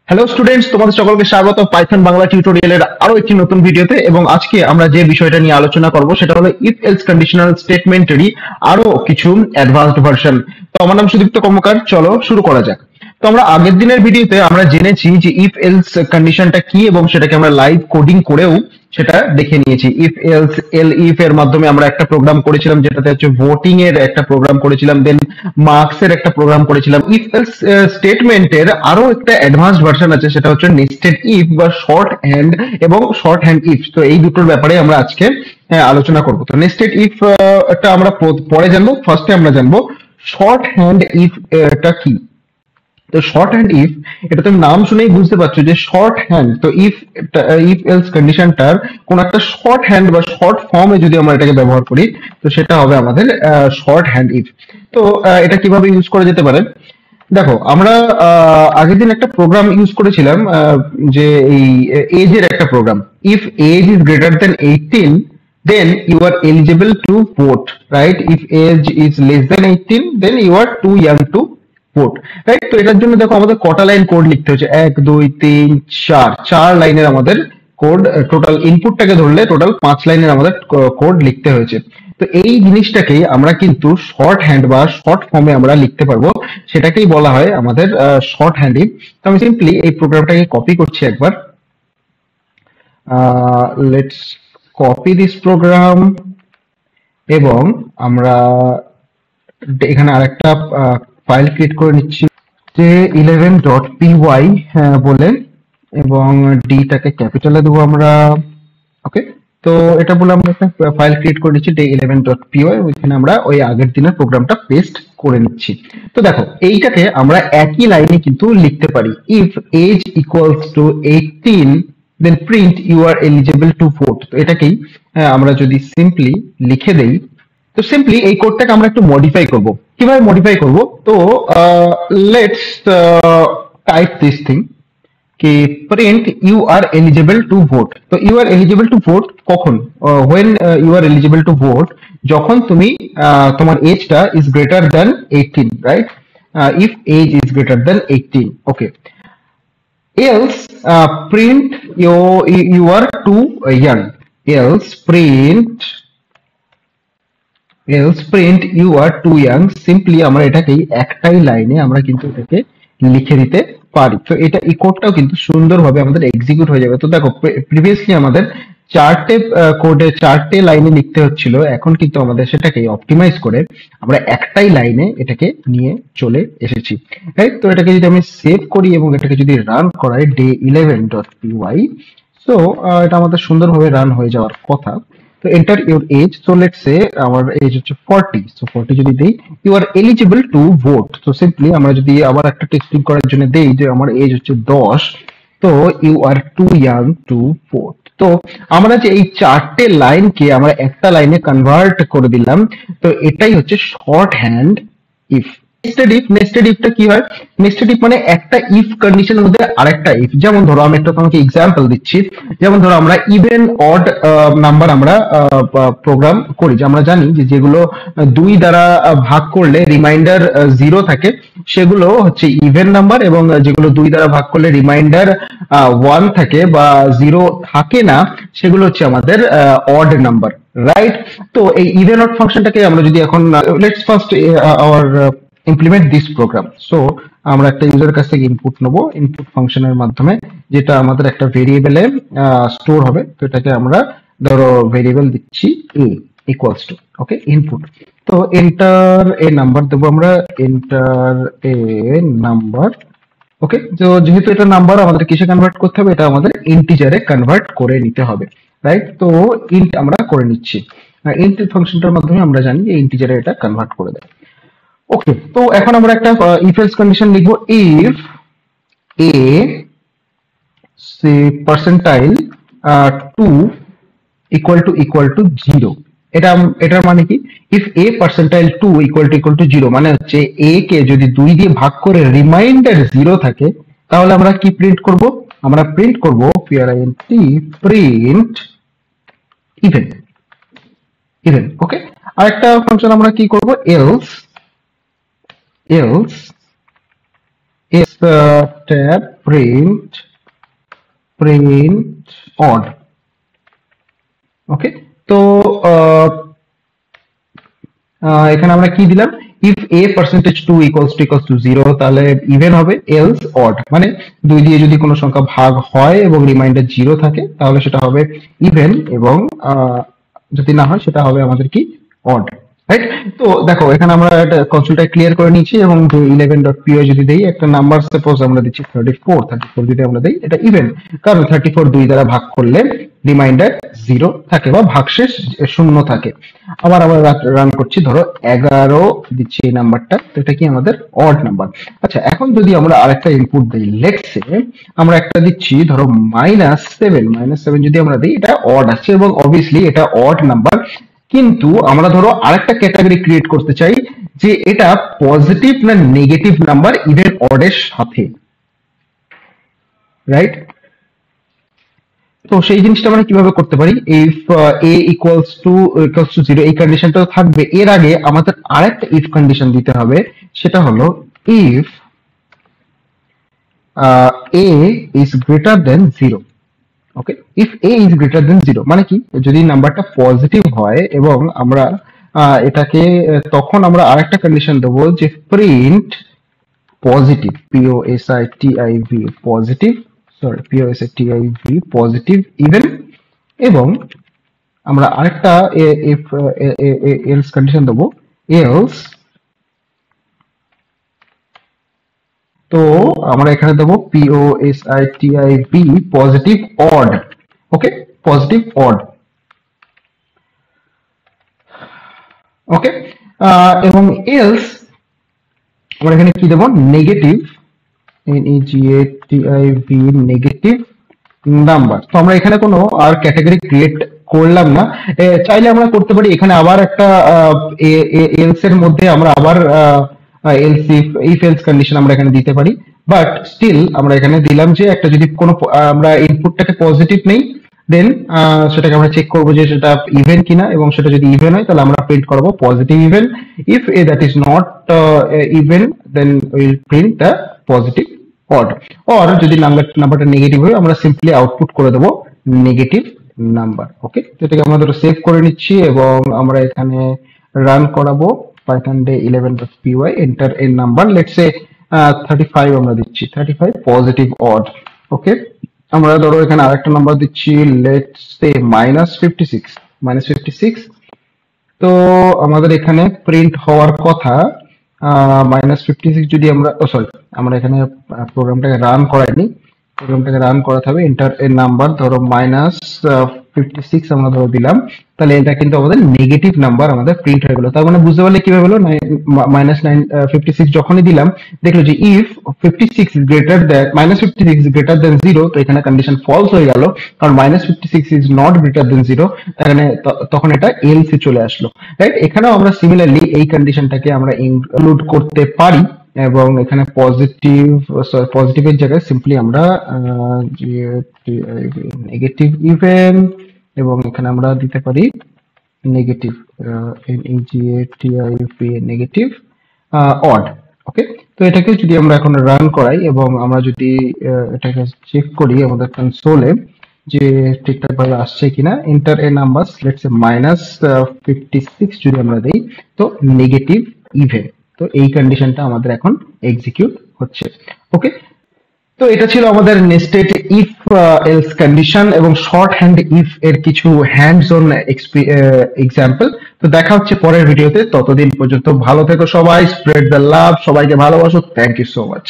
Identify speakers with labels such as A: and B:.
A: Hello students, তোমাদের সকলকে স্বাগত পাইথন বাংলা টিউটোরিয়ালের আরো একটি নতুন ভিডিওতে। এবং আজকে আমরা যে বিষয়টা নিয়ে আলোচনা করব সেটা হলো ইফ এলস কন্ডিশনাল স্টেটমেন্টেরই আরো কিছু অ্যাডভান্সড ভার্সন। তো আমার নাম সুদীপ্ত কর্মকার, চলো শুরু করা যাক। তো আমরা আগের দিনের ভিডিওতে আমরা জেনেছি যে ইফ এলস কন্ডিশনটা কি এবং সেটাকে আমরা লাইভ কোডিং করেও সেটা দেখে নিয়েছি। ইফ এলস এল ইফ এর মাধ্যমে আমরা একটা প্রোগ্রাম করেছিলাম যেটাতে হচ্ছে ভোটিং এর একটা প্রোগ্রাম করেছিলাম, দেন মার্কস এর একটা প্রোগ্রাম করেছিলাম। ইফ এলস স্টেটমেন্টের আরো একটা অ্যাডভান্সড ভার্সন আছে, সেটা হচ্ছে নেস্টেড ইফ বা শর্ট হ্যান্ড এবং শর্ট হ্যান্ড ইফ। তো এই দুটোর ব্যাপারে আমরা আজকে আলোচনা করব। তো নেস্টেড ইফ টা আমরা পরে জানবো, ফার্স্টে আমরা জানবো শর্ট হ্যান্ড ইফ টা কি। তো শর্ট হ্যান্ড ইফ, এটা তুমি নাম শুনেই বুঝতে পারছো যে শর্ট হ্যান্ড। তো ইফ এলস কন্ডিশনটার কোন একটা শর্ট হ্যান্ড বা শর্ট ফর্মে যদি আমরা এটাকে ব্যবহার করি, তো সেটা হবে আমাদের শর্ট হ্যান্ড ইফ। তো এটা কিভাবে ইউজ করা যেতে পারে, দেখো আমরা আগের দিন একটা প্রোগ্রাম ইউজ করেছিলাম, যে এই এজ এর একটা program. If age is greater than 18, then you are eligible to vote, right? If age is less than 18, then you are too young to vote, right? তো এটার জন্য দেখো আমাদের কটা লাইন কোড লিখতে হচ্ছে, 1 2 3 4, 4 লাইনের আমাদের কোড। টোটাল ইনপুটটাকে ধরলে টোটাল 5 লাইনের আমাদের কোড লিখতে হয়েছে। তো এই জিনিসটাকেই আমরা কিন্তু শর্ট হ্যান্ড বা শর্ট ফর্মে আমরা লিখতে পারবো, সেটাকেই বলা হয় আমাদের শর্ট হ্যান্ড ইফ। তো আমি সিম্পলি এই প্রোগ্রামটাকে কপি করছি একবার। লেটস কপি দিস প্রোগ্রাম, এবং আমরা এখানে আরেকটা ফাইল ক্রিয়েট করে নিচ্ছি যে 11.py বলে, এবং ডিটাকে ক্যাপিটালে দেবো আমরা। ওকে, তো এটা বলে আমরা একটা ফাইল ক্রিয়েট করে নিচ্ছি day11.py। ওইখানে আমরা ওই আগের দিনের প্রোগ্রামটা পেস্ট করে নিচ্ছি। তো দেখো এইটাকে আমরা একই লাইনে কিন্তু লিখতে পারি, if age equals to 18, then print you are eligible to vote. তো এটাকেই আমরা যদি সিম্পলি লিখে দেই, তো সিম্পলি এই কোডটাকে আমরা একটু মডিফাই করব। কিভাবে মডিফাই করব, তো লেটস টাইপ দিস থিং কি print you are eligible to vote. তো you are eligible to vote কখন, when you are eligible to vote, যখন তুমি তোমার এজটা is greater than 18, right? If age is greater than 18, okay. Else print you are too young. Else print you are too young. Simply আমরা এটাকেই একটাই লাইনে আমরা কিন্তু এটাকে লিখে দিতে পারি। তো এটা এই কোডটাও কিন্তু সুন্দরভাবে আমাদের এক্সিকিউট হয়ে যাবে। তো দেখো প্রিভিয়াসলি আমাদের চারটে কোডে চারটে লাইনে লিখতে হচ্ছিল, এখন কিন্তু আমাদের সেটাকে অপটিমাইজ করে আমরা একটাই লাইনে এটাকে নিয়ে চলে এসেছি, রাইট? তো এটাকে যদি আমি সেভ করি এবং এটাকে যদি রান করাই day11.py, সো এটা আমাদের সুন্দরভাবে রান হয়ে যাওয়ার কথা। তো enter your age, so let's say আমার এজ হচ্ছে 40। সো 40 যদি দেই, you are eligible to vote. তো সিম্পলি আমরা যদি আবার একটা টেস্টিং করার জন্য দেই যে আমার এজ হচ্ছে 10, তো you are too young to vote. তো আমরা যে এই চারটে লাইনকে আমরা একটা লাইনে কনভার্ট করে দিলাম, তো এটাই হচ্ছে শর্ট হ্যান্ড ইফ। নেস্টেড ইফটা কি হয়, নেস্টেড ইফ মানে একটা ইফ কন্ডিশনের মধ্যে আরেকটা ইফ। যেমন ধরো আমি একটা তোমাকে এক্সাম্পল দিচ্ছি, যেমন ধরো আমরা ইভেন অড নাম্বার আমরা প্রোগ্রাম করি, যে আমরা জানি যে যেগুলো 2 দ্বারা ভাগ করলে রিমাইন্ডার 0 থাকে সেগুলো হচ্ছে ইভেন নাম্বার, এবং যেগুলো 2 দ্বারা ভাগ করলে রিমাইন্ডার 1 থাকে বা 0 থাকে না, সেগুলো হচ্ছে আমাদের অড নাম্বার, রাইট? তো এই ইভেন অড ফাংশনটাকে আমরা যদি এখন let's first our implement this program. So আমরা একটা ইউজারের কাছ থেকে ইনপুট নেবো, ইনপুট ফাংশনের মাধ্যমে, যেটা আমাদের একটা ভেরিয়েবলে স্টোর হবে। তো এটাকে আমরা ধরো ভেরিয়েবল দিচ্ছি a equals to, okay, input. তো এন্টার এ নাম্বার দেবো আমরা, এন্টার এ নাম্বার, ওকে। তো যেহেতু এটা নাম্বার, আমাদের কিসে কনভার্ট করতে হবে, এটা আমাদের ইন্টিজারে কনভার্ট করে নিতে হবে, রাইট? তো ইন্ট আমরা করে নিচ্ছি, ইন্ট ফাংশনটার মাধ্যমে আমরা জানি যে ইন্টিজারে এটা কনভার্ট করে দেয়। ওকে, তো এখন আমরা একটা ইফ এলস কন্ডিশন লিখবো, if A say percentile 2 equal to 0। এটার মানে কি, if A percentile 2 equal to 0 মানে হচ্ছে এ কে যদি 2 দিয়ে ভাগ করে রিমাইন্ডার 0 থাকে, তাহলে আমরা কি প্রিন্ট করব, আমরা প্রিন্ট করব প্রিন্ট ইভেন। ওকে, আরেকটা ফাংশন আমরা কি করব, else is tab print odd. ওকে, তো এখানে আমরা কি দিলাম, if a percentage 2 equals to 0 তাহলে ইভেন হবে, else odd, মানে 2 দিয়ে যদি কোনো সংখ্যা ভাগ হয় এবং রিমাইন্ডার 0 থাকে তাহলে সেটা হবে ইভেন, এবং যদি না হয় সেটা হবে আমাদের কি odd, রাইট? তো দেখো এখানে আমরা একটা কনসোলটা ক্লিয়ার করে নিয়েছি এবং 11.py যদি দেই একটা নাম্বার, সাপোজ আমরা দিচ্ছি 34 যদি আমরা দেই এটা ইভেন, কারণ 34 2 দ্বারা ভাগ করলে রিমাইন্ডার 0 থাকে বা ভাগশেষ 0 থাকে। আবার আমরা রান করছি, ধরো 11 দিচ্ছি এই নাম্বারটা, তো এটা কি আমাদের অড নাম্বার। আচ্ছা, এখন যদি আমরা আরেকটা ইনপুট দিই, লেটস সে আমরা একটা দিচ্ছি ধরো -7 যদি আমরা দিই, এটা অড আছে এবং অবভিয়াসলি এটা অড নাম্বার, কিন্তু আমরা ধরো আরেকটা ক্যাটাগরি ক্রিয়েট করতে চাই যে এটা পজিটিভ না নেগেটিভ নাম্বার ইভেন অড এর সাথে, রাইট? তো সেই জিনিসটা আমরা কিভাবে করতে পারি, ইফ a equals to 0 এই কন্ডিশনটা থাকবে, এর আগে আমাদের আরেকটা ইফ কন্ডিশন দিতে হবে, সেটা হলো if a is greater than 0। Okay, if a is greater than 0 মানে কি, যদি নাম্বারটা পজিটিভ হয় এবং আমরা এটাকে তখন আমরা আরেকটা কন্ডিশন দেবো যে print positive, positiv positive, sorry positiv positive even, এবং আমরা আরেকটা ইফ এলস কন্ডিশন দেবো, এলস, তো আমরা এখানে দেবো positiv পজিটিভ অড। ওকে, পজিটিভ অড। ওকে, এবং এলস আমরা এখানে কি দেবো, নেগেটিভ, নেগেটিভ নাম্বার। তো আমরা এখানে কোনো আর ক্যাটাগরি ক্রিয়েট করলাম না, চাইলে আমরা করতে পারি এখানে আবার একটা এলস এর মধ্যে আমরা আবার এলস ইফ এলস কন্ডিশন আমরা এখানে দিতে পারি, বাট স্টিল আমরা এখানে দিলাম যে একটা যদি কোনো আমরা ইনপুটটাকে পজিটিভ নেই, দেন সেটাকে আমরা চেক করবো যে সেটা ইভেন কিনা, এবং সেটা যদি ইভেন হয় তাহলে আমরা প্রিন্ট করবো positive even, if that is not even then will print the positive odd, or যদি নাম্বারটা নেগেটিভ হয় আমরা সিম্পলি আউটপুট করে দেবো নেগেটিভ নাম্বার। ওকে, তো এটাকে আমরা ধরো সেভ করে নিচ্ছি এবং আমরা এখানে রান করাবো python day 11.py, enter a number, let's say 35 আমরা দিচ্ছি, 35 পজিটিভ অড। ওকে, আমরা ধরো এখানে আরেকটা নাম্বার দিচ্ছি, লেটস সে -56, তো আমাদের এখানে প্রিন্ট হওয়ার কথা -56 যদি আমরা, সরি আমরা এখানে প্রোগ্রামটাকে রান করাইনি, প্রোগ্রামটাকে রান করাতে হবে, এন্টার এ নাম্বার, ধরো -56 আমরা ধরো দিলাম, তাহলে এটা কিন্তু আমাদের নেগেটিভ নাম্বার আমাদের প্রিন্ট হয়ে গেল। তার মানে বুঝতে পারলে কিভাবে হলো, -56 যখনই দিলাম দেখলো যে if 56 is greater than -56 is greater than 0, তো এখানে কন্ডিশন ফলস হয়ে গেল, কারণ -56 is not greater than 0, তাহলে তখন এটা এলস এ চলে আসলো, রাইট? এখানেও আমরা সিমিলারলি এই কন্ডিশনটাকে আমরা ইনক্লুড করতে পারি, এবং এখানে পজিটিভের জায়গায় সিম্পলি আমরা নেগেটিভ ইভেন, এবং এখানে আমরা দিতে পারি নেগেটিভ নেগেটিভ অড। ওকে, তো এটাকে যদি আমরা এখন রান করাই এবং আমরা যদি এটাকে চেক করি আমাদের কনসোলে যে ঠিকঠাক ভাবে আসছে কিনা, enter a number, let's say -56 যদি আমরা দেই, তো নেগেটিভ ইভেন, তো এই কন্ডিশনটা আমাদের এখন এক্সিকিউট হচ্ছে। ওকে, তো এটা ছিল আমাদের নেস্টেড ইফ এলস কন্ডিশন এবং শর্ট হ্যান্ড ইফ এর কিছু হ্যান্ডস অন এক্সাম্পল। তো দেখা হচ্ছে পরের ভিডিওতে, ততদিন পর্যন্ত ভালো থেকো সবাই, স্প্রেড দ্য লাভ, সবাইকে ভালোবাসো, থ্যাংক ইউ সো মাচ।